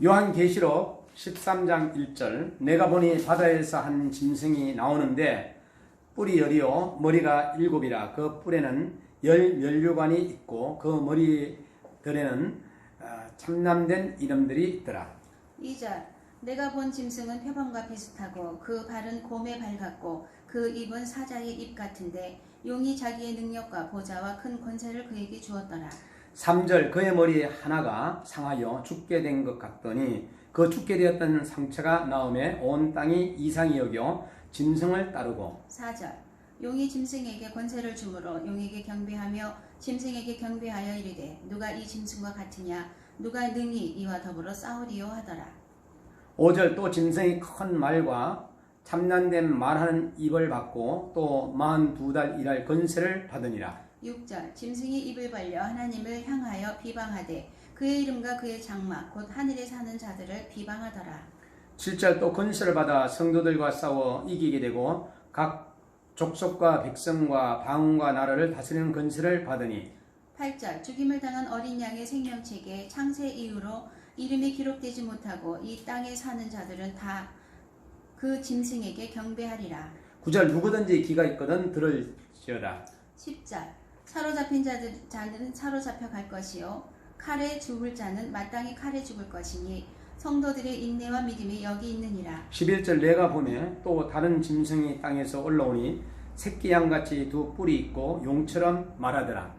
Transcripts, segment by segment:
요한계시록 13장 1절 내가 보니 바다에서 한 짐승이 나오는데 뿔이 열이요 머리가 일곱이라 그 뿔에는 열 면류관이 있고 그 머리들에는 참남된 이름들이 있더라. 2절 내가 본 짐승은 표범과 비슷하고 그 발은 곰의 발 같고 그 입은 사자의 입 같은데 용이 자기의 능력과 보좌와 큰 권세를 그에게 주었더라. 3절 그의 머리 하나가 상하여 죽게 된 것 같더니 그 죽게 되었던 상처가 나음에 온 땅이 이상히 여겨 짐승을 따르고 4절 용이 짐승에게 권세를 주므로 용에게 경배하며 짐승에게 경배하여 이르되 누가 이 짐승과 같으냐 누가 능히 이와 더불어 싸우리요 하더라. 5절 또 짐승이 큰 말과 참난된 말하는 입을 받고 또 42달 일할 권세를 받으니라. 6절 짐승이 입을 벌려 하나님을 향하여 비방하되 그의 이름과 그의 장막 곧 하늘에 사는 자들을 비방하더라. 7절 또 권세를 받아 성도들과 싸워 이기게 되고 각 족속과 백성과 방언과 나라를 다스리는 권세를 받으니 8절 죽임을 당한 어린 양의 생명책에 창세 이후로 이름이 기록되지 못하고 이 땅에 사는 자들은 다 그 짐승에게 경배하리라. 9절 누구든지 귀가 있거든 들을지어다. 10절 사로잡힌 자는 사로잡혀 갈 것이요 칼에 죽을 자는 마땅히 칼에 죽을 것이니 성도들의 인내와 믿음이 여기 있느니라. 11절 내가 보매 또 다른 짐승이 땅에서 올라오니 새끼 양같이 두 뿔이 있고 용처럼 말하더라.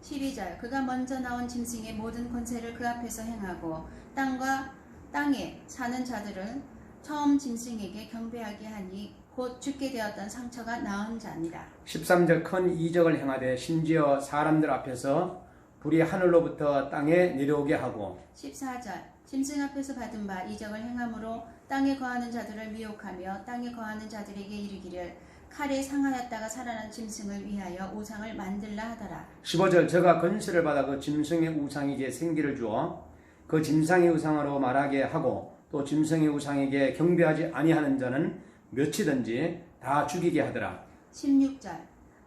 12절 그가 먼저 나온 짐승의 모든 권세를 그 앞에서 행하고 땅과 땅에 사는 자들은 처음 짐승에게 경배하게 하니 곧 죽게 되었던 상처가 나은 자니라. 13절 큰 이적을 행하되 심지어 사람들 앞에서 불이 하늘로부터 땅에 내려오게 하고 14절 짐승 앞에서 받은 바 이적을 행함으로 땅에 거하는 자들을 미혹하며 땅에 거하는 자들에게 이르기를 칼에 상하였다가 살아난 짐승을 위하여 우상을 만들라 하더라. 15절 저가 권세를 받아 그 짐승의 우상에게 생기를 주어 그 짐승의 우상으로 말하게 하고 또 짐승의 우상에게 경배하지 아니하는 자는 몇이든지 다 죽이게 하더라. 16절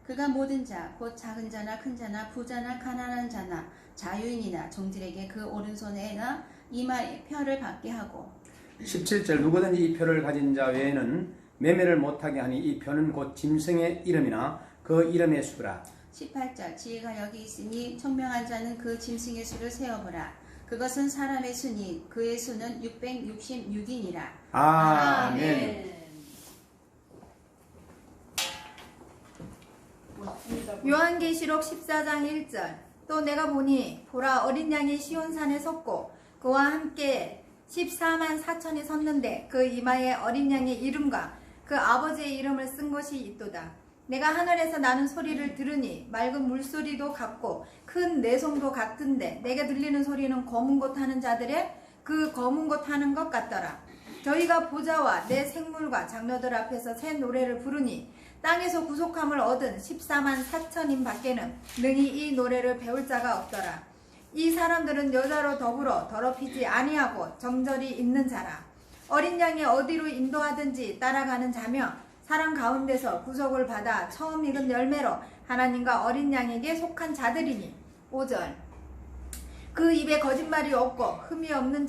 그가 모든 자 곧 작은 자나 큰 자나 부자나 가난한 자나 자유인이나 종들에게 그 오른손에나 이마에 표를 받게 하고 17절 누구든지 이 표를 가진 자 외에는 매매를 못하게 하니 이 표는 곧 짐승의 이름이나 그 이름의 수라. 18절 지혜가 여기 있으니 총명한 자는 그 짐승의 수를 세어보라. 그것은 사람의 수니 그의 수는 666이니라. 아멘. 요한계시록 14장 1절 또 내가 보니 보라 어린 양이 시온산에 섰고 그와 함께 14만 4천이 섰는데 그 이마에 어린 양의 이름과 그 아버지의 이름을 쓴 것이 있도다. 내가 하늘에서 나는 소리를 들으니 맑은 물소리도 같고 큰 내송도 같은데 내게 들리는 소리는 검은 곳 하는 자들의 그 검은 곳 하는 것 같더라. 저희가 보좌와 내 생물과 장로들 앞에서 새 노래를 부르니 땅에서 구속함을 얻은 14만 4천인 밖에는 능히 이 노래를 배울 자가 없더라. 이 사람들은 여자로 더불어 더럽히지 아니하고 정절이 있는 자라. 어린 양이 어디로 인도하든지 따라가는 자며 사람 가운데서 구속을 받아 처음 익은 열매로 하나님과 어린 양에게 속한 자들이니 5절 그 입에 거짓말이 없고 흠이 없는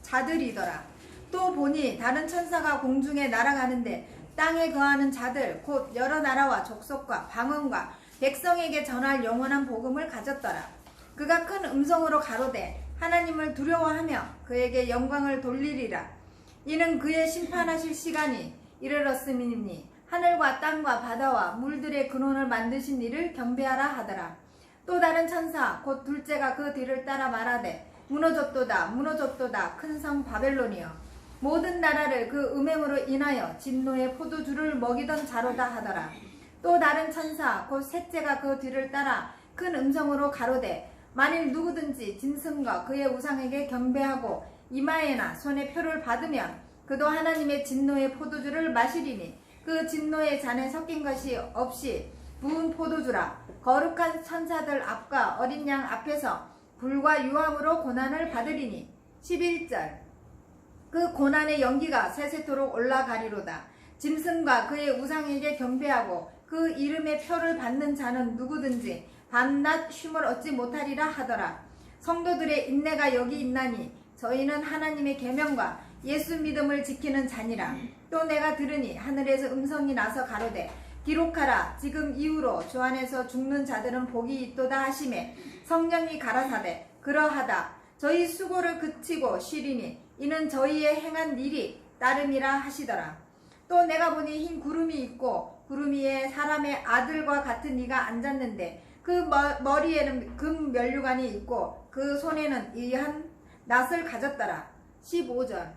자들이더라. 또 보니 다른 천사가 공중에 날아가는데 땅에 거하는 자들 곧 여러 나라와 족속과 방언과 백성에게 전할 영원한 복음을 가졌더라. 그가 큰 음성으로 가로되 하나님을 두려워하며 그에게 영광을 돌리리라. 이는 그의 심판하실 시간이 이르렀음이니 하늘과 땅과 바다와 물들의 근원을 만드신 이를 경배하라 하더라. 또 다른 천사 곧 둘째가 그 뒤를 따라 말하되 무너졌도다 무너졌도다 큰 성 바벨론이여 모든 나라를 그 음행으로 인하여 진노의 포도주를 먹이던 자로다 하더라. 또 다른 천사 곧 셋째가 그 뒤를 따라 큰 음성으로 가로되 만일 누구든지 짐승과 그의 우상에게 경배하고 이마에나 손에 표를 받으면 그도 하나님의 진노의 포도주를 마시리니 그 진노의 잔에 섞인 것이 없이 부은 포도주라. 거룩한 천사들 앞과 어린 양 앞에서 불과 유황으로 고난을 받으리니 11절 그 고난의 연기가 세세토록 올라가리로다. 짐승과 그의 우상에게 경배하고 그 이름의 표를 받는 자는 누구든지 밤낮 쉼을 얻지 못하리라 하더라. 성도들의 인내가 여기 있나니 저희는 하나님의 계명과 예수 믿음을 지키는 자니라. 또 내가 들으니 하늘에서 음성이 나서 가로되 기록하라. 지금 이후로 주 안에서 죽는 자들은 복이 있도다 하시매 성령이 가라사대 그러하다. 저희 수고를 그치고 쉬리니 이는 저희의 행한 일이 따름이라 하시더라. 또 내가 보니 흰 구름이 있고 구름 위에 사람의 아들과 같은 이가 앉았는데 그 머리에는 금 면류관이 있고 그 손에는 이한 낫을 가졌더라. 15절.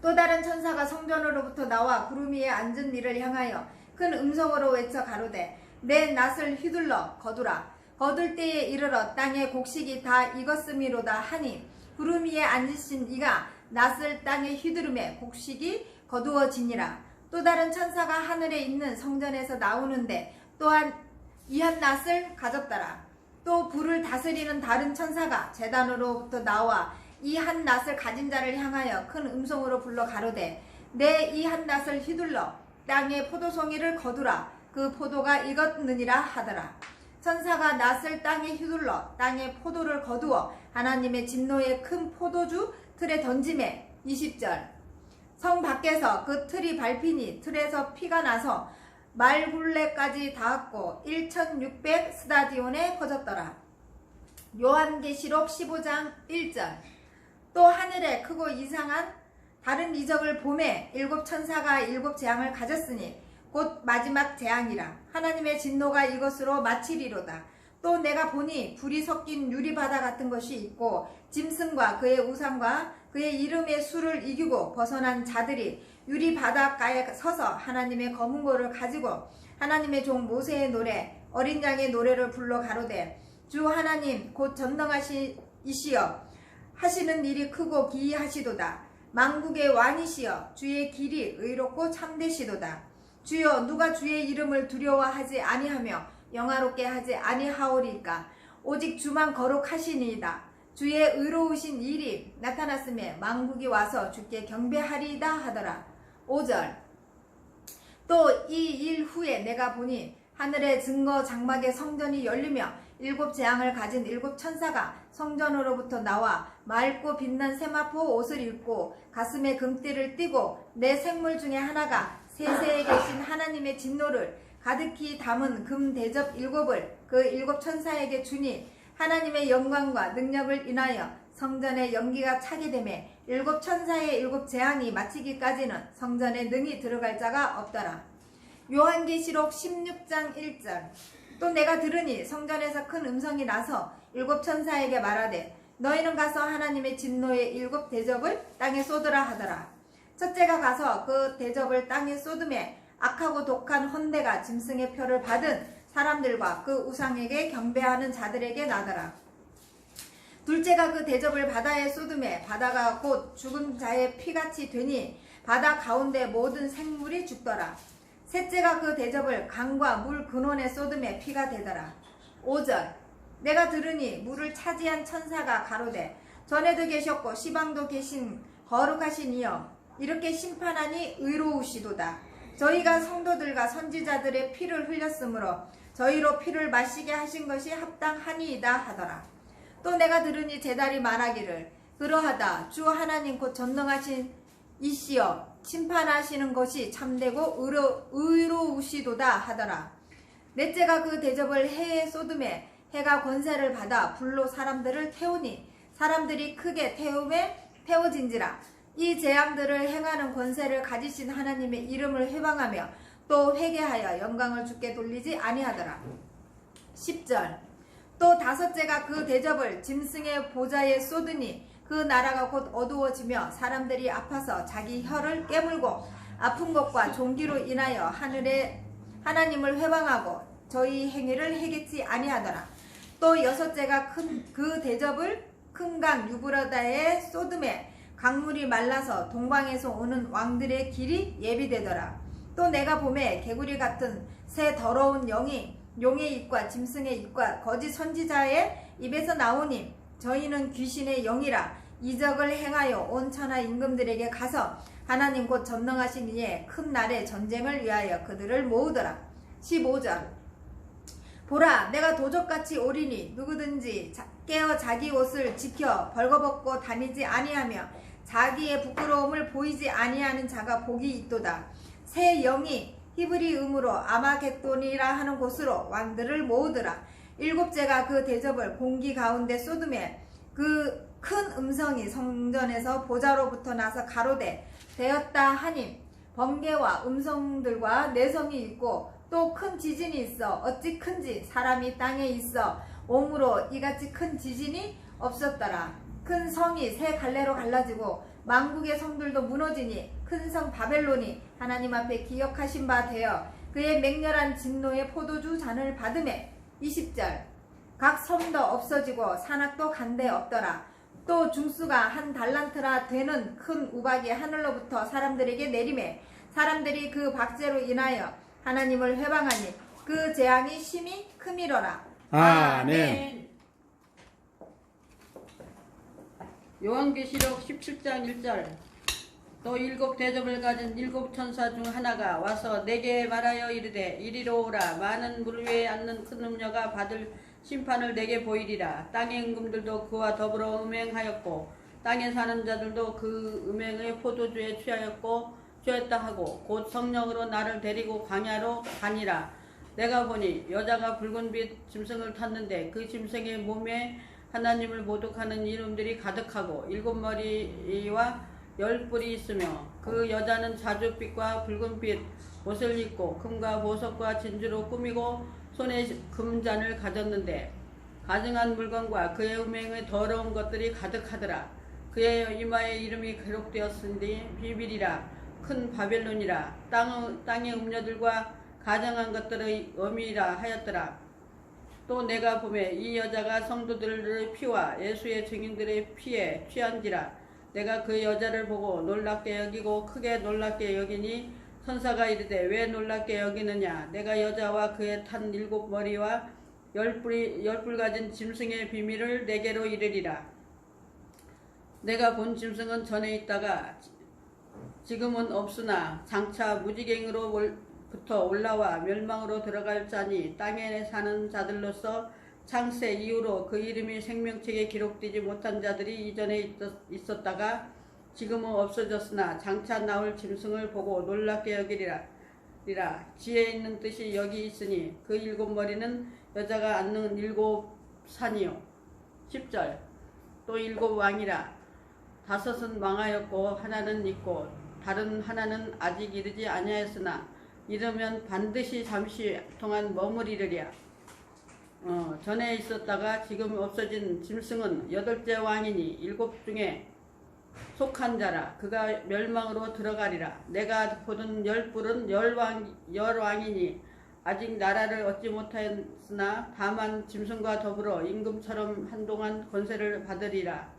또 다른 천사가 성전으로부터 나와 구름 위에 앉은 이를 향하여 큰 음성으로 외쳐 가로되 내 낫을 휘둘러 거두라. 거둘 때에 이르러 땅에 곡식이 다 익었음이로다 하니 구름 위에 앉으신 이가 낫을 땅에 휘두르매 곡식이 거두어지니라. 또 다른 천사가 하늘에 있는 성전에서 나오는데 또한 이한 낫을 가졌더라. 또 불을 다스리는 다른 천사가 제단으로부터 나와 이 한 낫을 가진 자를 향하여 큰 음성으로 불러 가로되 내 이 한 낫을 휘둘러 땅에 포도송이를 거두라. 그 포도가 익었느니라 하더라. 천사가 낫을 땅에 휘둘러 땅에 포도를 거두어 하나님의 진노의 큰 포도주 틀에 던지매 20절. 성 밖에서 그 틀이 밟히니 틀에서 피가 나서 말굴레까지 닿았고 1600 스타디온에 퍼졌더라. 요한계시록 15장 1절. 또 하늘에 크고 이상한 다른 이적을 보매 일곱 천사가 일곱 재앙을 가졌으니 곧 마지막 재앙이라. 하나님의 진노가 이것으로 마치리로다. 또 내가 보니 불이 섞인 유리바다 같은 것이 있고 짐승과 그의 우상과 그의 이름의 수를 이기고 벗어난 자들이 유리바닷가에 서서 하나님의 검은고를 가지고 하나님의 종 모세의 노래 어린 양의 노래를 불러 가로되 주 하나님 곧 전능하시이시여 하시는 일이 크고 기이하시도다. 만국의 왕이시여 주의 길이 의롭고 참되시도다. 주여 누가 주의 이름을 두려워하지 아니하며 영화롭게 하지 아니하오리까. 오직 주만 거룩하시니이다. 주의 의로우신 일이 나타났음에 만국이 와서 주께 경배하리이다 하더라. 5절. 또 이 일 후에 내가 보니 하늘의 증거 장막의 성전이 열리며 일곱 재앙을 가진 일곱 천사가 성전으로부터 나와 맑고 빛난 세마포 옷을 입고 가슴에 금띠를 띠고 내 생물 중에 하나가 세세에 계신 하나님의 진노를 가득히 담은 금 대접 일곱을 그 일곱 천사에게 주니 하나님의 영광과 능력을 인하여 성전에 연기가 차게 되매 일곱 천사의 일곱 재앙이 마치기까지는 성전에 능히 들어갈 자가 없더라. 요한계시록 16장 1절. 또 내가 들으니 성전에서 큰 음성이 나서 일곱 천사에게 말하되 너희는 가서 하나님의 진노의 일곱 대접을 땅에 쏟으라 하더라. 첫째가 가서 그 대접을 땅에 쏟음에 악하고 독한 헌대가 짐승의 표를 받은 사람들과 그 우상에게 경배하는 자들에게 나더라. 둘째가 그 대접을 바다에 쏟음에 바다가 곧 죽은 자의 피같이 되니 바다 가운데 모든 생물이 죽더라. 셋째가 그 대접을 강과 물 근원에 쏟음에 피가 되더라. 5절. 내가 들으니 물을 차지한 천사가 가로되 전에도 계셨고 시방도 계신 거룩하신 이여 이렇게 심판하니 의로우시도다. 저희가 성도들과 선지자들의 피를 흘렸으므로 저희로 피를 마시게 하신 것이 합당하니이다 하더라. 또 내가 들으니 제달이 말하기를 그러하다. 주 하나님 곧 전능하신 이시여 심판하시는 것이 참되고 의로우시도다 하더라. 넷째가 그 대접을 해에 쏟음에 해가 권세를 받아 불로 사람들을 태우니 사람들이 크게 태워진지라. 이 재앙들을 행하는 권세를 가지신 하나님의 이름을 회방하며 또 회개하여 영광을 주께 돌리지 아니하더라. 10절. 또 다섯째가 그 대접을 짐승의 보좌에 쏟으니 그 나라가 곧 어두워지며 사람들이 아파서 자기 혀를 깨물고 아픈 것과 종기로 인하여 하늘에 하나님을 회방하고 저희 행위를 해겠지 아니하더라. 또 여섯째가 그 대접을 큰 강 유브라다에 쏟음에 강물이 말라서 동방에서 오는 왕들의 길이 예비되더라. 또 내가 보매 개구리 같은 새 더러운 영이 용의 입과 짐승의 입과 거짓 선지자의 입에서 나오니 저희는 귀신의 영이라 이적을 행하여 온 천하 임금들에게 가서 하나님 곧 전능하신 이의 큰 날의 전쟁을 위하여 그들을 모으더라. 15절. 보라, 내가 도적같이 오리니 누구든지 깨어 자기 옷을 지켜 벌거벗고 다니지 아니하며 자기의 부끄러움을 보이지 아니하는 자가 복이 있도다. 새 영이 히브리음으로 아마겟돈이라 하는 곳으로 왕들을 모으더라. 일곱째가 그 대접을 공기 가운데 쏟으매 그 큰 음성이 성전에서 보좌로부터 나서 가로되 되었다 하니 번개와 음성들과 내성이 있고 또 큰 지진이 있어 어찌 큰지 사람이 땅에 있어 오므로 이같이 큰 지진이 없었더라. 큰 성이 세 갈래로 갈라지고 만국의 성들도 무너지니 큰 성 바벨론이 하나님 앞에 기억하신 바 되어 그의 맹렬한 진노의 포도주 잔을 받음에 20절 각 섬도 없어지고 산악도 간데 없더라. 또 중수가 한 달란트라 되는 큰 우박이 하늘로부터 사람들에게 내리매 사람들이 그 박제로 인하여 하나님을 회방하니 그 재앙이 심히 크미러라. 아멘. 요한계시록 17장 1절 또 일곱 대접을 가진 일곱 천사 중 하나가 와서 내게 말하여 이르되 이리로 오라. 많은 물 위에 앉는 큰 음녀가 받을 심판을 내게 보이리라. 땅의 임금들도 그와 더불어 음행하였고 땅에 사는 자들도 그 음행의 포도주에 취하였다 하고 곧 성령으로 나를 데리고 광야로 가니라. 내가 보니 여자가 붉은 빛 짐승을 탔는데 그 짐승의 몸에 하나님을 모독하는 이름들이 가득하고 일곱 머리와 10뿔이 있으며 그 여자는 자줏빛과 붉은빛 옷을 입고 금과 보석과 진주로 꾸미고 손에 금잔을 가졌는데 가증한 물건과 그의 음행의 더러운 것들이 가득하더라. 그의 이마에 이름이 기록되었으니 비밀이라 큰 바벨론이라 땅의 음녀들과 가증한 것들의 어미이라 하였더라. 또 내가 보매 이 여자가 성도들의 피와 예수의 증인들의 피에 취한지라. 내가 그 여자를 보고 놀랍게 여기고 크게 놀랍게 여기니 천사가 이르되 왜 놀랍게 여기느냐. 내가 여자와 그의 탄 일곱 머리와 10뿔 가진 짐승의 비밀을 내게로 이르리라. 내가 본 짐승은 전에 있다가 지금은 없으나 장차 무지갱으로부터 올라와 멸망으로 들어갈 자니 땅에 사는 자들로서 창세 이후로 그 이름이 생명책에 기록되지 못한 자들이 이전에 있었다가 지금은 없어졌으나 장차 나올 짐승을 보고 놀랍게 여기리라. 지혜 있는 뜻이 여기 있으니 그 일곱 머리는 여자가 앉는 일곱 산이요. 10절 또 일곱 왕이라. 다섯은 망하였고 하나는 있고 다른 하나는 아직 이르지 아니하였으나 이르면 반드시 잠시 동안 머무리리라. 전에 있었다가 지금 없어진 짐승은 8째 왕이니 일곱 중에 속한 자라. 그가 멸망으로 들어가리라. 내가 보던 10뿔은 열왕이니 아직 나라를 얻지 못하였으나 다만 짐승과 더불어 임금처럼 한동안 권세를 받으리라.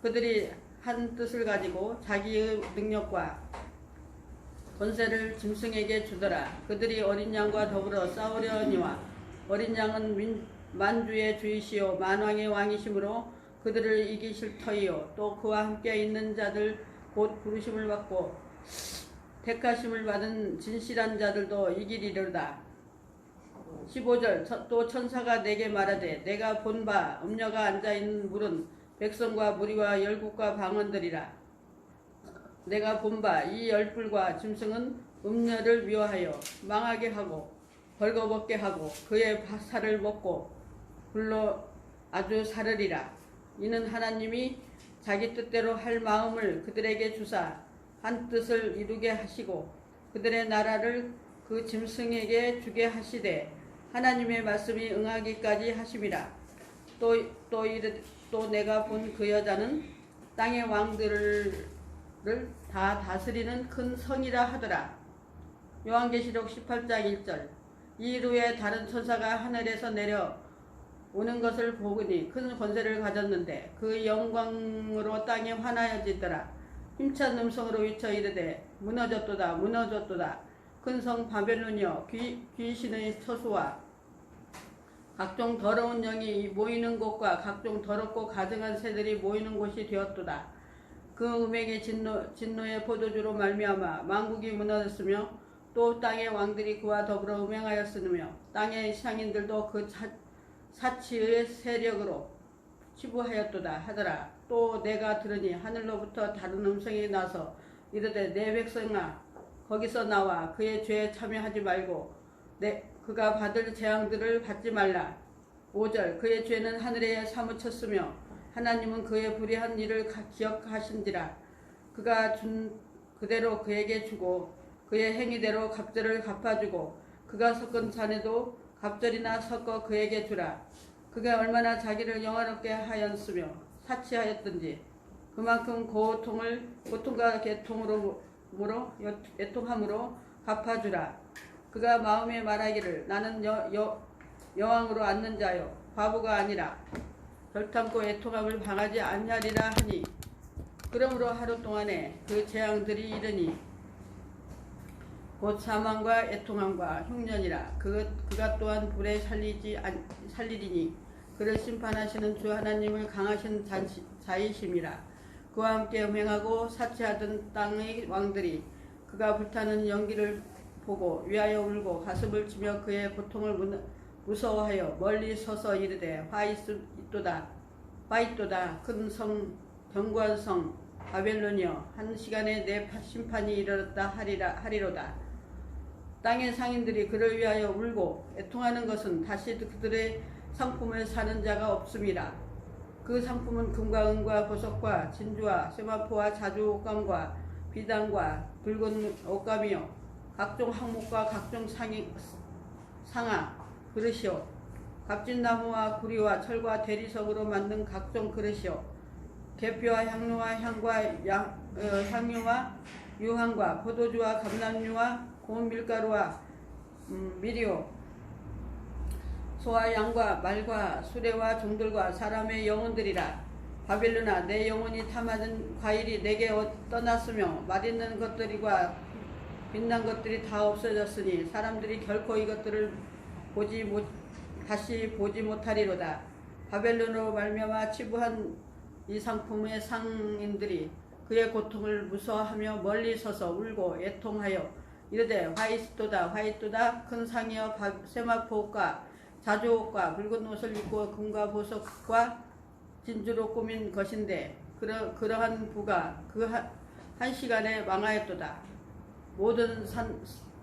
그들이 한 뜻을 가지고 자기의 능력과 권세를 짐승에게 주더라. 그들이 어린 양과 더불어 싸우려니와 어린 양은 만주의 주이시요 만왕의 왕이시므로 그들을 이기실 터이요 또 그와 함께 있는 자들 곧 부르심을 받고 택하심을 받은 진실한 자들도 이기리로다. 15절 또 천사가 내게 말하되 내가 본 바 음녀가 앉아있는 물은 백성과 무리와 열국과 방언들이라. 내가 본 바 이 10뿔과 짐승은 음녀를 미워하여 망하게 하고 벌거벗게 하고 그의 살을 먹고 불로 아주 사르리라. 이는 하나님이 자기 뜻대로 할 마음을 그들에게 주사 한 뜻을 이루게 하시고 그들의 나라를 그 짐승에게 주게 하시되 하나님의 말씀이 응하기까지 하심이라. 또 내가 본 그 여자는 땅의 왕들을 다 다스리는 큰 성이라 하더라. 요한계시록 18장 1절 이후에 다른 천사가 하늘에서 내려 오는 것을 보니 큰 권세를 가졌는데 그 영광으로 땅에 환하여지더라. 힘찬 음성으로 외쳐 이르되 무너졌도다 무너졌도다. 큰 성 바벨론이여 귀신의 처소와 각종 더러운 영이 모이는 곳과 각종 더럽고 가증한 새들이 모이는 곳이 되었도다. 그 음행의 진노의 포도주로 말미암아 만국이 무너졌으며 또 땅의 왕들이 그와 더불어 음행하였으며 땅의 상인들도 그 사치의 세력으로 치부하였도다 하더라. 또 내가 들으니 하늘로부터 다른 음성이 나서 이르되 내 백성아 거기서 나와 그의 죄에 참여하지 말고 그가 받을 재앙들을 받지 말라. 5절 그의 죄는 하늘에 사무쳤으며 하나님은 그의 불의한 일을 기억하신지라. 그가 준 그대로 그에게 주고 그의 행위대로 갑절을 갚아주고 그가 섞은 잔에도 갑절이나 섞어 그에게 주라. 그가 얼마나 자기를 영화롭게 하였으며 사치하였던지 그만큼 고통과 애통함으로 갚아주라. 그가 마음에 말하기를 나는 여왕으로 앉는 자요 과부가 아니라 결탄코 애통함을 방하지 아니하리라 하니 그러므로 하루 동안에 그 재앙들이 이르니 곧 사망과 애통함과 흉년이라. 그가 또한 불에 살리리니 그를 심판하시는 주 하나님을 강하신 자이심이라. 그와 함께 음행하고 사치하던 땅의 왕들이 그가 불타는 연기를 보고 위하여 울고 가슴을 치며 그의 고통을 무서워하여 멀리 서서 이르되 화이또다 큰 성 견고한 성 바벨론이여 한 시간에 내 심판이 이르렀다 하리로다. 땅의 상인들이 그를 위하여 울고 애통하는 것은 다시 그들의 상품을 사는 자가 없음이라. 그 상품은 금과 은과 보석과 진주와 세마포와 자주 옷감과 비단과 붉은 옷감이요 각종 항목과 각종 상아 그릇이요 값진 나무와 구리와 철과 대리석으로 만든 각종 그릇이요 계피와 향료와 향유와 유황과 포도주와 감람류와 고운 밀가루와 밀이요 소와 양과 말과 수레와 종들과 사람의 영혼들이라. 바벨론아 내 영혼이 탐하는 과일이 내게 떠났으며 맛있는 것들과 빛난 것들이 다 없어졌으니 사람들이 결코 이것들을 다시 보지 못하리로다. 바벨론으로 말미암아 치부한 이 상품의 상인들이 그의 고통을 무서워하며 멀리 서서 울고 애통하여 이르되 화이또다 큰 상이여 세마포옷과 자주옷과 붉은 옷을 입고 금과 보석과 진주로 꾸민 것인데 그러한 부가 그 한 시간에 망하였도다. 모든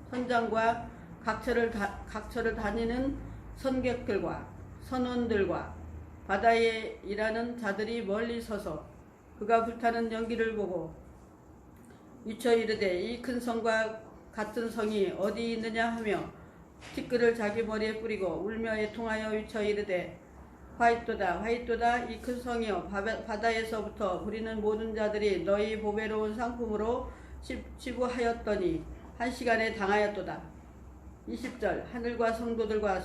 선장과 각처를 다니는 선객들과 선원들과 바다에 일하는 자들이 멀리 서서 그가 불타는 연기를 보고 미쳐 이르되 이 큰 성과 같은 성이 어디 있느냐 하며 티끌을 자기 머리에 뿌리고 울며 애통하여 위쳐 이르되 화이또다 이 큰 성이여 바다에서부터 부리는 모든 자들이 너희 보배로운 상품으로 치부하였더니 한 시간에 당하였도다. 20절 하늘과 성도들과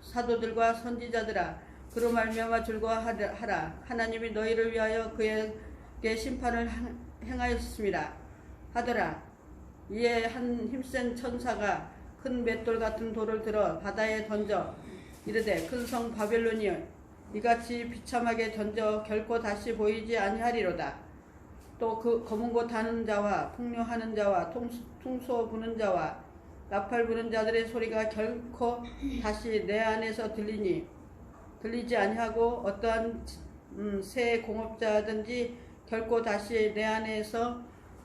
사도들과 선지자들아 그로 말미암아 즐거워하라. 하나님이 너희를 위하여 그에게 심판을 행하였습니다 하더라. 이에 한 힘센 천사가 큰 맷돌 같은 돌을 들어 바다에 던져 이르되 큰 성 바벨론이여 이같이 비참하게 던져 결코 다시 보이지 아니하리로다. 또 그 검은 곳 하는 자와 풍요하는 자와 퉁소 부는 자와 나팔 부는 자들의 소리가 결코 다시 내 안에서 들리지 아니하고 어떠한 새 공업자든지 결코 다시 내 안에서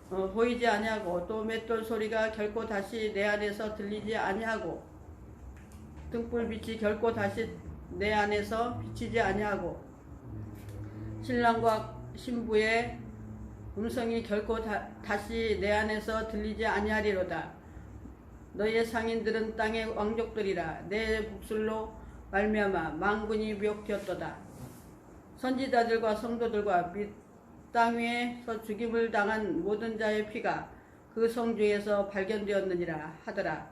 보이지 아니하고 또 맷돌 소리가 결코 다시 내 안에서 들리지 아니하고 등불빛이 결코 다시 내 안에서 비치지 아니하고 신랑과 신부의 음성이 결코 다시 내 안에서 들리지 아니하리로다. 너희의 상인들은 땅의 왕족들이라. 내 복술로 말미암아 만군이 미혹되었도다. 선지자들과 성도들과 및 땅 위에서 죽임을 당한 모든 자의 피가 그 성 중에서 발견되었느니라 하더라.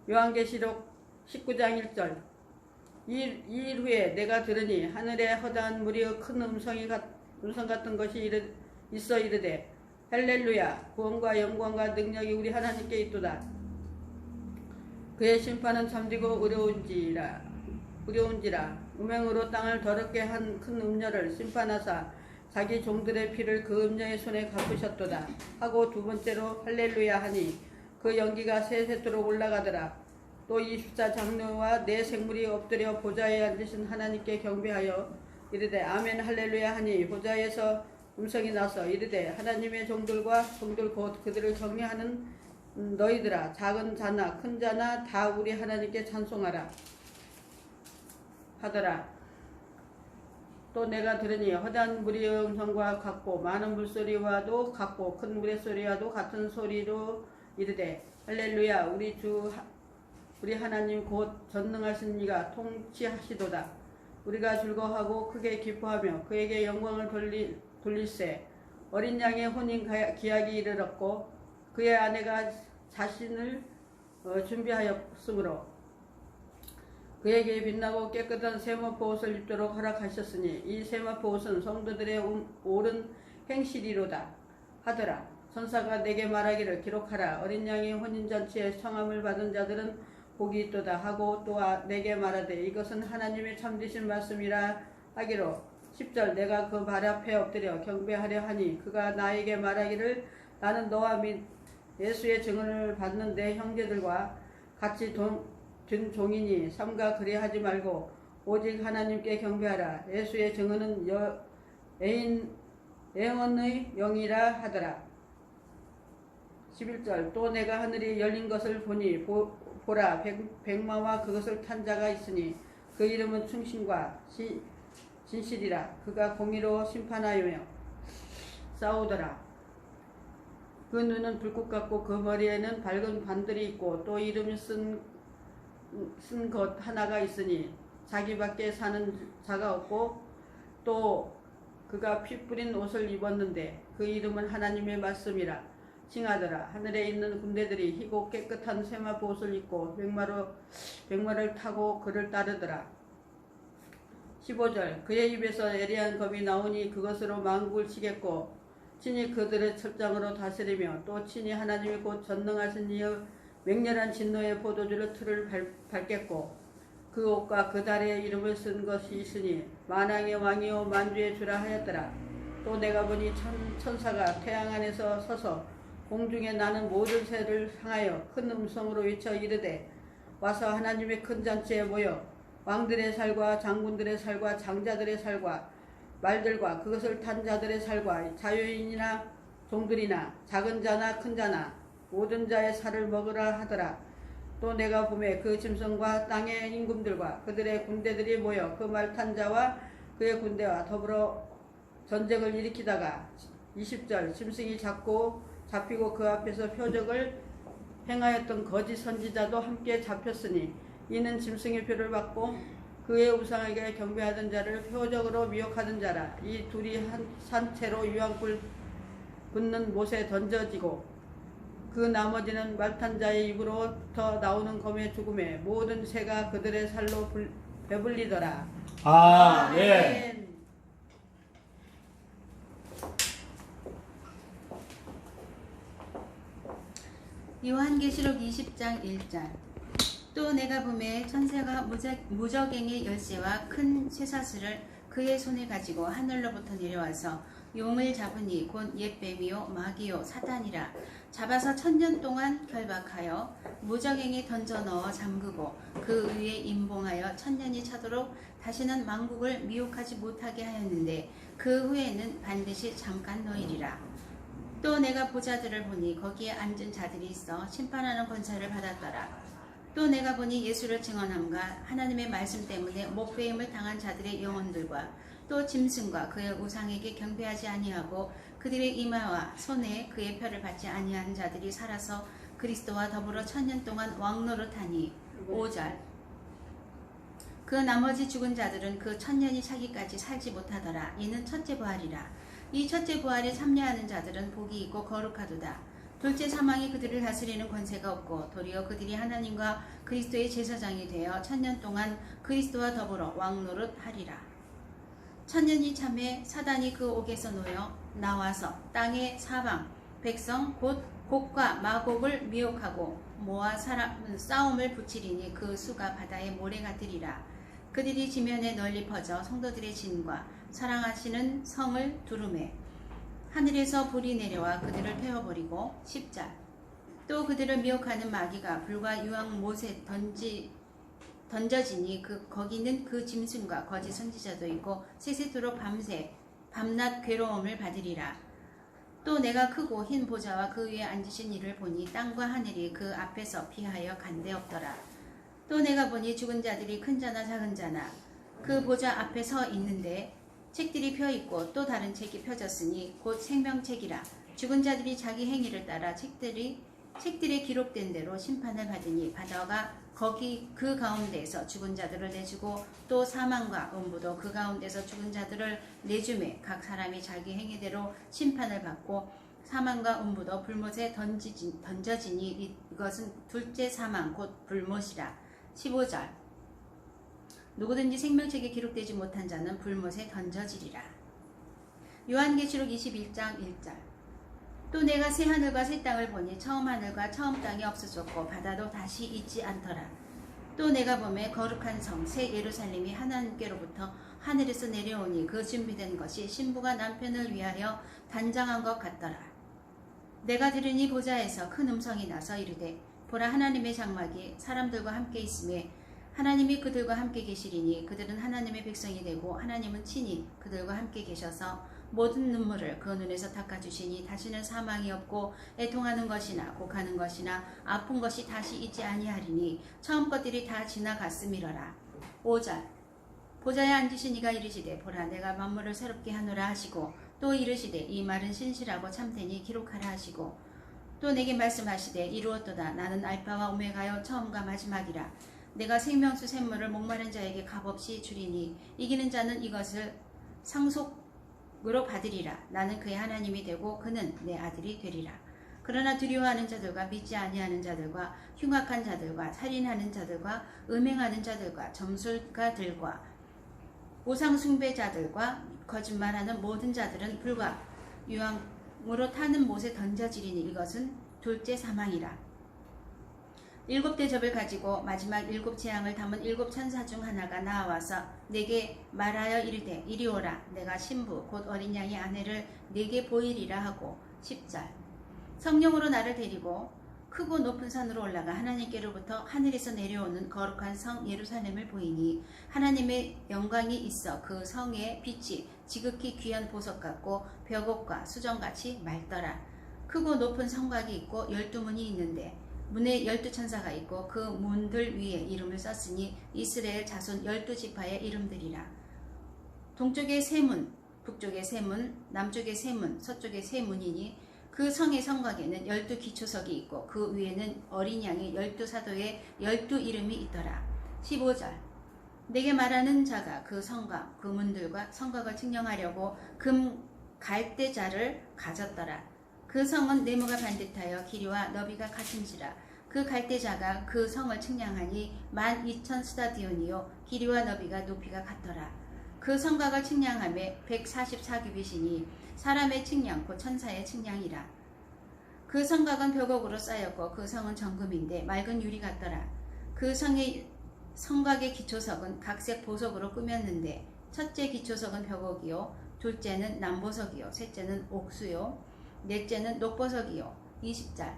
요한계시록 19장 1절 이 일 후에 내가 들으니 하늘에 허다한 무리의 큰 음성 같은 것이 있어 이르되 할렐루야 구원과 영광과 능력이 우리 하나님께 있도다. 그의 심판은 참되고 의로운지라. 음행으로 땅을 더럽게 한 큰 음녀를 심판하사 자기 종들의 피를 그 음녀의 손에 갚으셨도다 하고 두 번째로 할렐루야 하니 그 연기가 세세토록 올라가더라. 또 24장로와 네 생물이 엎드려 보좌에 앉으신 하나님께 경배하여 이르되 아멘 할렐루야 하니 보좌에서 음성이 나서 이르되 하나님의 종들 곧 그들을 정리하는 너희들아 작은 자나 큰 자나 다 우리 하나님께 찬송하라 하더라. 또 내가 들으니 허다한 물의 음성과 같고 많은 물소리와도 같고 큰 물의 소리와도 같은 소리로 이르되 할렐루야 우리 하나님 곧 전능하신 이가 통치하시도다. 우리가 즐거워하고 크게 기뻐하며 그에게 영광을 돌릴세. 어린 양의 혼인 기약이 이르렀고 그의 아내가 자신을 준비하였으므로 그에게 빛나고 깨끗한 세마포 옷을 입도록 허락하셨으니 이 세마포 옷은 성도들의 옳은 행실이로다 하더라. 천사가 내게 말하기를 기록하라. 어린 양의 혼인잔치에 청함을 받은 자들은 복이 있도다 하고 또 내게 말하되 이것은 하나님의 참되신 말씀이라 하기로 10절 내가 그 발 앞에 엎드려 경배하려 하니 그가 나에게 말하기를 나는 너와 및 예수의 증언을 받는 내 형제들과 같이 든 종이니 삼가 그리하지 말고 오직 하나님께 경배하라. 예수의 증언은 애언의 영이라 하더라. 11절 또 내가 하늘이 열린 것을 보니 보라 백마와 그것을 탄 자가 있으니 그 이름은 충신과 진실이라. 그가 공의로 심판하여 싸우더라. 그 눈은 불꽃 같고 그 머리에는 밝은 반들이 있고 또 이름을 쓴 것 하나가 있으니 자기밖에 사는 자가 없고 또 그가 피 뿌린 옷을 입었는데 그 이름은 하나님의 말씀이라 칭하더라. 하늘에 있는 군대들이 희고 깨끗한 세마포 옷을 입고 백마를 타고 그를 따르더라. 15절 그의 입에서 예리한 검이 나오니 그것으로 만국을 치겠고 친히 그들의 철장으로 다스리며 또 친히 하나님이 곧 전능하신 이의 맹렬한 진노의 포도주를 틀을 밟겠고 그 옷과 그 달에 이름을 쓴 것이 있으니 만왕의 왕이요 만주의 주라 하였더라. 또 내가 보니 천사가 태양 안에서 서서 공중에 나는 모든 새를 향하여 큰 음성으로 외쳐 이르되 와서 하나님의 큰 잔치에 모여 왕들의 살과 장군들의 살과 장자들의 살과 말들과 그것을 탄 자들의 살과 자유인이나 종들이나 작은 자나 큰 자나 모든 자의 살을 먹으라 하더라. 또 내가 보매 그 짐승과 땅의 임금들과 그들의 군대들이 모여 그 말 탄 자와 그의 군대와 더불어 전쟁을 일으키다가 20절 짐승이 잡히고 그 앞에서 표적을 행하였던 거짓 선지자도 함께 잡혔으니 이는 짐승의 표를 받고 그의 우상에게 경배하던 자를 표적으로 미혹하던 자라. 이 둘이 한 산채로 유황불 붙는 못에 던져지고 그 나머지는 말탄 자의 입으로부터 나오는 검의 죽음에 모든 새가 그들의 살로 배불리더라. 예. 요한계시록 20장 1절 또 내가 보매 천사가 무적행의 열쇠와 큰 쇠사슬을 그의 손에 가지고 하늘로부터 내려와서 용을 잡으니 곧 옛뱀이요 마귀요 사탄이라. 잡아서 1000년 동안 결박하여 무적행에 던져 넣어 잠그고 그 위에 임봉하여 1000년이 차도록 다시는 만국을 미혹하지 못하게 하였는데 그 후에는 반드시 잠깐 너희리라. 또 내가 보자들을 보니 거기에 앉은 자들이 있어 심판하는 권세를 받았더라. 또 내가 보니 예수를 증언함과 하나님의 말씀 때문에 목배임을 당한 자들의 영혼들과 또 짐승과 그의 우상에게 경배하지 아니하고 그들의 이마와 손에 그의 표를 받지 아니한 자들이 살아서 그리스도와 더불어 1000년 동안 왕노릇하니 5절 그 나머지 죽은 자들은 그 1000년이 차기까지 살지 못하더라. 이는 첫째 부활이라. 이 첫째 부활에 참여하는 자들은 복이 있고 거룩하도다. 둘째 사망이 그들을 다스리는 권세가 없고 도리어 그들이 하나님과 그리스도의 제사장이 되어 1000년 동안 그리스도와 더불어 왕노릇하리라. 1000년이 참에 사단이 그 옥에서 놓여 나와서 땅의 사방 백성 곧 곡과 마곡을 미혹하고 모아 싸움을 붙이리니 그 수가 바다의 모래 같으리라. 그들이 지면에 널리 퍼져 성도들의 진과 사랑하시는 성을 두루매 하늘에서 불이 내려와 그들을 태워버리고 10절 또 그들을 미혹하는 마귀가 불과 유황 못에 던져지니 거기는 그 짐승과 거짓 선지자도 있고 세세토록 밤낮 괴로움을 받으리라. 또 내가 크고 흰 보좌와 그 위에 앉으신 이를 보니 땅과 하늘이 그 앞에서 피하여 간데없더라. 또 내가 보니 죽은 자들이 큰 자나 작은 자나 그 보좌 앞에 서 있는데 책들이 펴 있고 또 다른 책이 펴졌으니 곧 생명책이라. 죽은 자들이 자기 행위를 따라 책들에 기록된 대로 심판을 받으니 바다가 거기 그 가운데에서 죽은 자들을 내주고 또 사망과 음부도 그 가운데서 죽은 자들을 내주매 각 사람이 자기 행위대로 심판을 받고 사망과 음부도 불못에 던져지니 이것은 둘째 사망 곧 불못이라. 15절 누구든지 생명책에 기록되지 못한 자는 불못에 던져지리라. 요한계시록 21장 1절 또 내가 새 하늘과 새 땅을 보니 처음 하늘과 처음 땅이 없어졌고 바다도 다시 있지 않더라. 또 내가 보매 거룩한 성 새 예루살렘이 하나님께로부터 하늘에서 내려오니 그 준비된 것이 신부가 남편을 위하여 단장한 것 같더라. 내가 들으니 보좌에서 큰 음성이 나서 이르되 보라 하나님의 장막이 사람들과 함께 있으며 하나님이 그들과 함께 계시리니 그들은 하나님의 백성이 되고 하나님은 친히 그들과 함께 계셔서 모든 눈물을 그 눈에서 닦아주시니 다시는 사망이 없고 애통하는 것이나 곡하는 것이나 아픈 것이 다시 있지 아니하리니 처음 것들이 다 지나갔음이러라. 5절 보좌에 앉으신 이가 이르시되 보라 내가 만물을 새롭게 하노라 하시고 또 이르시되 이 말은 신실하고 참되니 기록하라 하시고 또 내게 말씀하시되 이루었도다. 나는 알파와 오메가요 처음과 마지막이라. 내가 생명수 샘물을 목마른 자에게 값없이 주리니 이기는 자는 이것을 상속으로 받으리라. 나는 그의 하나님이 되고 그는 내 아들이 되리라. 그러나 두려워하는 자들과 믿지 아니하는 자들과 흉악한 자들과 살인하는 자들과 음행하는 자들과 점술가들과 우상 숭배자들과 거짓말하는 모든 자들은 불과 유황으로 타는 못에 던져지리니 이것은 둘째 사망이라. 7 대접을 가지고 마지막 7 재앙을 담은 7 천사 중 하나가 나와서 내게 말하여 이르되 이리 오라. 내가 신부 곧 어린 양의 아내를 내게 보이리라 하고 10절 성령으로 나를 데리고 크고 높은 산으로 올라가 하나님께로부터 하늘에서 내려오는 거룩한 성 예루살렘을 보이니 하나님의 영광이 있어 그 성의 빛이 지극히 귀한 보석 같고 벽옥과 수정같이 맑더라. 크고 높은 성곽이 있고 12문이 있는데 문에 12천사가 있고 그 문들 위에 이름을 썼으니 이스라엘 자손 12지파의 이름들이라. 동쪽에 세 문, 북쪽에 세 문, 남쪽에 세 문, 서쪽에 세 문이니 그 성의 성곽에는 12기초석이 있고 그 위에는 어린 양의 12사도의 12이름이 있더라. 15절 내게 말하는 자가 그 성곽, 그 문들과 성곽을 측량하려고 금 갈대자를 가졌더라. 그 성은 네모가 반듯하여 길이와 너비가 같은지라. 그 갈대자가 그 성을 측량하니 12,000 스타디온이요 길이와 너비가 높이가 같더라. 그 성곽을 측량하며 144규빗이니 사람의 측량 곧 천사의 측량이라. 그 성곽은 벽옥으로 쌓였고 그 성은 정금인데 맑은 유리 같더라. 그 성곽의 기초석은 각색 보석으로 꾸몄는데 첫째 기초석은 벽옥이요 둘째는 남보석이요 셋째는 옥수요 넷째는 녹보석이요 20절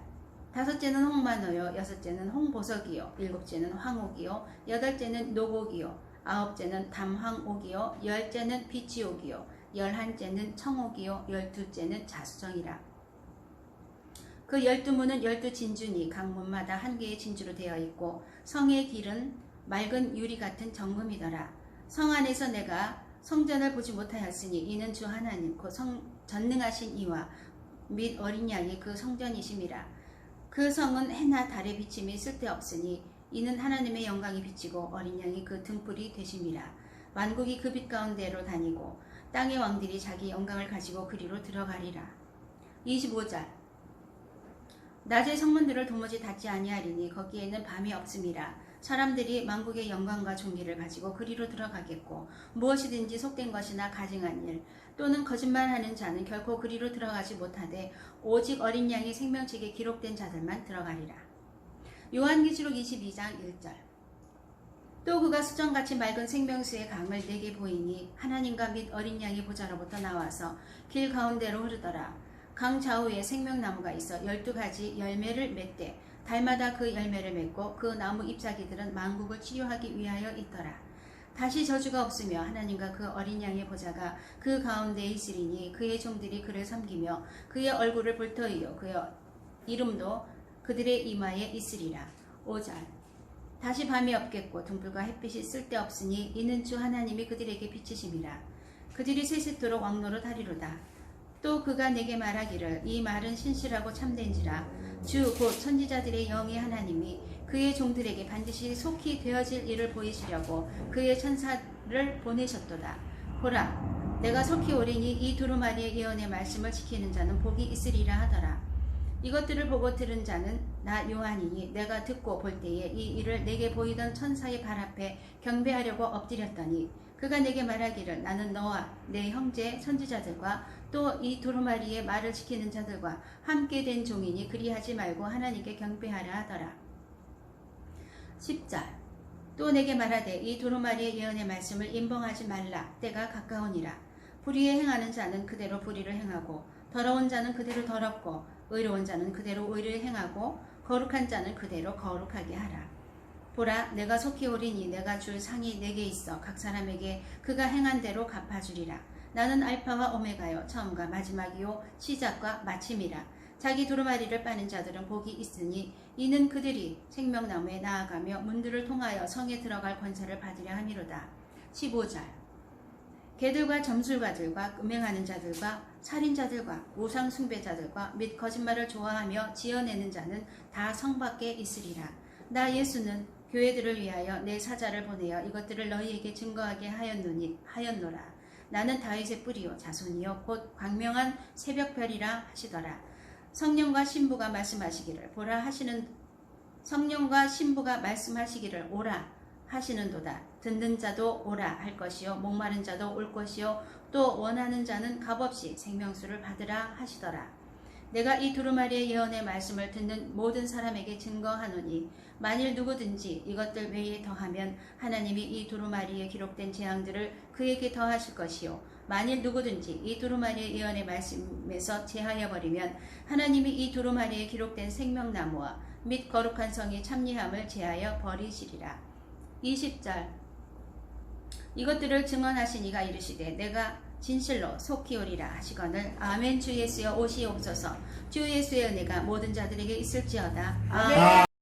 다섯째는 홍만호요 여섯째는 홍보석이요 일곱째는 황옥이요 여덟째는 녹옥이요 아홉째는 담황옥이요 열째는 비치옥이요 열한째는 청옥이요 열둘째는 자수정이라. 그 12문은 12진주니 각 문마다 한 개의 진주로 되어 있고 성의 길은 맑은 유리 같은 정금이더라. 성 안에서 내가 성전을 보지 못하였으니 이는 주 하나님 곧 전능하신 이와 및 어린 양이 그 성전이심이라. 그 성은 해나 달의 비침이 쓸데없으니 이는 하나님의 영광이 비치고 어린 양이 그 등불이 되심이라. 만국이 그 빛 가운데로 다니고 땅의 왕들이 자기 영광을 가지고 그리로 들어가리라. 25절 낮의 성문들을 도무지 닫지 아니하리니 거기에는 밤이 없음이라. 사람들이 만국의 영광과 존귀를 가지고 그리로 들어가겠고 무엇이든지 속된 것이나 가증한 일 또는 거짓말하는 자는 결코 그리로 들어가지 못하되 오직 어린 양의 생명책에 기록된 자들만 들어가리라. 요한계시록 22장 1절 또 그가 수정같이 맑은 생명수의 강을 내게 보이니 하나님과 및 어린 양의 보좌로부터 나와서 길 가운데로 흐르더라. 강 좌우에 생명나무가 있어 12가지 열매를 맺되 달마다 그 열매를 맺고 그 나무 잎사귀들은 만국을 치유하기 위하여 있더라. 다시 저주가 없으며 하나님과 그 어린 양의 보좌가 그 가운데 있으리니 그의 종들이 그를 섬기며 그의 얼굴을 볼 터이요 그의 이름도 그들의 이마에 있으리라. 5절 다시 밤이 없겠고 등불과 햇빛이 쓸데없으니 이는 주 하나님이 그들에게 비치심이라. 그들이 세세토록 왕노릇 하리로다. 또 그가 내게 말하기를 이 말은 신실하고 참된지라. 주 곧 선지자들의 영이 하나님이 그의 종들에게 반드시 속히 되어질 일을 보이시려고 그의 천사를 보내셨도다. 보라 내가 속히 오리니 이 두루마리의 예언의 말씀을 지키는 자는 복이 있으리라 하더라. 이것들을 보고 들은 자는 나 요한이니 내가 듣고 볼 때에 이 일을 내게 보이던 천사의 발 앞에 경배하려고 엎드렸더니 그가 내게 말하기를 나는 너와 내 형제 선지자들과 또 이 두루마리의 말을 지키는 자들과 함께 된 종이니 그리하지 말고 하나님께 경배하라 하더라. 10절 또 내게 말하되 이 두루마리의 예언의 말씀을 임봉하지 말라. 때가 가까우니라. 불의에 행하는 자는 그대로 불의를 행하고 더러운 자는 그대로 더럽고 의로운 자는 그대로 의를 행하고 거룩한 자는 그대로 거룩하게 하라. 보라 내가 속히 오리니 내가 줄 상이 내게 있어 각 사람에게 그가 행한 대로 갚아주리라. 나는 알파와 오메가요 처음과 마지막이요 시작과 마침이라. 자기 두루마리를 빠는 자들은 복이 있으니 이는 그들이 생명나무에 나아가며 문들을 통하여 성에 들어갈 권세를 받으려 함이로다. 15절 개들과 점술가들과 음행하는 자들과 살인자들과 우상 숭배자들과 및 거짓말을 좋아하며 지어내는 자는 다 성 밖에 있으리라. 나 예수는 교회들을 위하여 내 사자를 보내어 이것들을 너희에게 증거하게 하였노라. 나는 다윗의 뿌리요 자손이요 곧 광명한 새벽별이라 하시더라. 성령과 신부가 말씀하시기를 오라 하시는도다. 듣는 자도 오라 할 것이요 목마른 자도 올 것이요 또 원하는 자는 값없이 생명수를 받으라 하시더라. 내가 이 두루마리의 예언의 말씀을 듣는 모든 사람에게 증거하노니 만일 누구든지 이것들 외에 더하면 하나님이 이 두루마리에 기록된 재앙들을 그에게 더하실 것이요 만일 누구든지 이 두루마리의 예언의 말씀에서 제하여 버리면 하나님이 이 두루마리에 기록된 생명나무와 및 거룩한 성의 참리함을 제하여 버리시리라. 20절 이것들을 증언하신 이가 이르시되 내가 진실로 속히 오리라 하시거늘 아멘. 주 예수여 오시옵소서. 주 예수의 은혜가 모든 자들에게 있을지어다. 아멘.